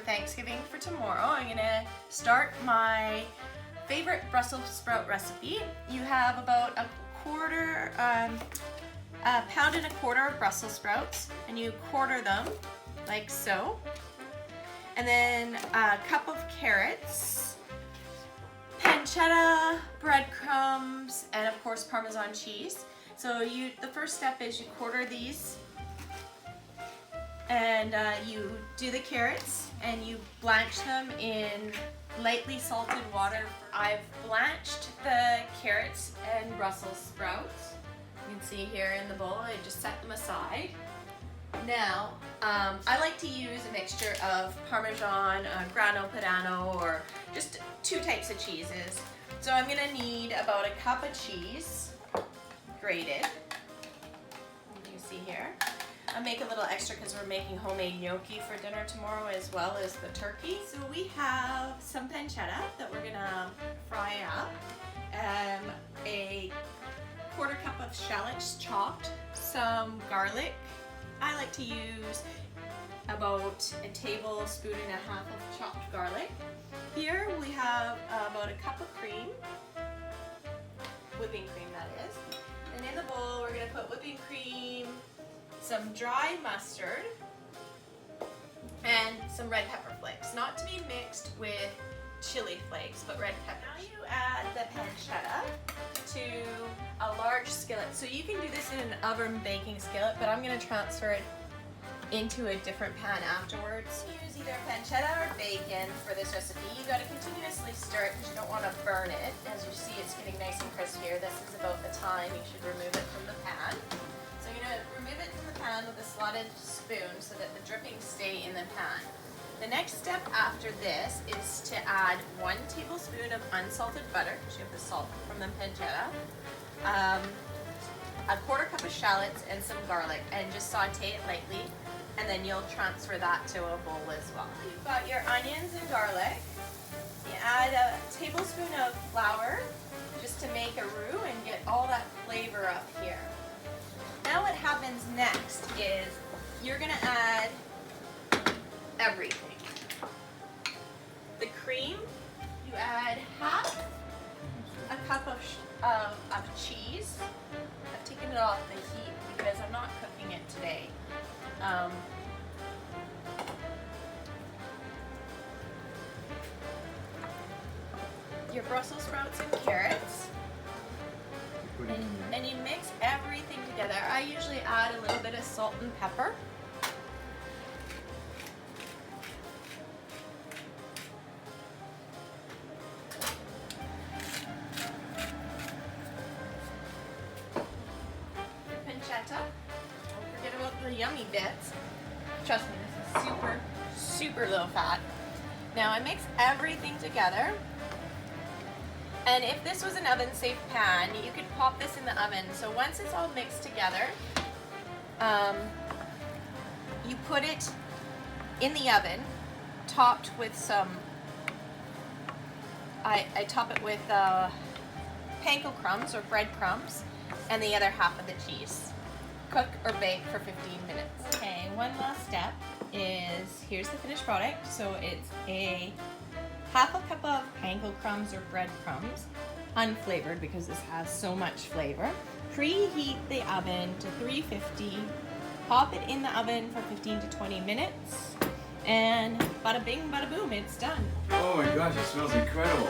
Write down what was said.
Thanksgiving for tomorrow. I'm gonna start my favorite Brussels sprout recipe. You have about a pound and a quarter of Brussels sprouts, and you quarter them like so. And then a cup of carrots, pancetta, breadcrumbs, and of course Parmesan cheese. So the first step is you quarter these, and you do the carrots and you blanch them in lightly salted water. I've blanched the carrots and Brussels sprouts. You can see here in the bowl, I just set them aside. Now, I like to use a mixture of Parmesan, Grano Padano, or just two types of cheeses. So I'm gonna need about a cup of cheese, grated. You can see here. I'll make a little extra because we're making homemade gnocchi for dinner tomorrow, as well as the turkey. So we have some pancetta that we're gonna fry up, a quarter cup of shallots chopped, some garlic. I like to use about a tablespoon and a half of chopped garlic. Here we have about a cup of cream, whipping cream that is. And in the bowl we're going to put whipping cream, some dry mustard, and some red pepper flakes. Not to be mixed with chili flakes, but red pepper. Now you add the pancetta to a large skillet. So you can do this in an oven baking skillet, but I'm going to transfer it into a different pan afterwards. Use either pancetta or bacon for this recipe. You got to continuously stir it because you don't want to burn it. As you see, it's getting nice and crisp here. This is about the time you should remove it from the pan. So you're going to remove it from the pan with a slotted spoon so that the drippings stay in the pan. The next step after this is to add 1 tablespoon of unsalted butter, because you have the salt from the pancetta, a quarter cup of shallots and some garlic, and just saute it lightly, and then you'll transfer that to a bowl as well. You've got your onions and garlic. You add a tablespoon of flour just to make a roux and get all that flavor up here. Now what happens next is you're going to add everything. The cream, you add half a cup of cheese. I've taken it off the heat because I'm not cooking it today. Your Brussels sprouts and carrots, and you mix everything together. I usually add a little bit of salt and pepper. Don't forget about the yummy bits. Trust me, this is super, super low fat. Now I mix everything together. And if this was an oven safe pan, you could pop this in the oven. So once it's all mixed together, you put it in the oven, topped with some, I top it with panko crumbs or breadcrumbs, and the other half of the cheese. Cook or bake for 15 minutes. Okay, one last step is, here's the finished product. So it's a half a cup of panko crumbs or breadcrumbs, unflavored because this has so much flavor. Preheat the oven to 350. Pop it in the oven for 15 to 20 minutes. And bada bing, bada boom, it's done. Oh my gosh, it smells incredible.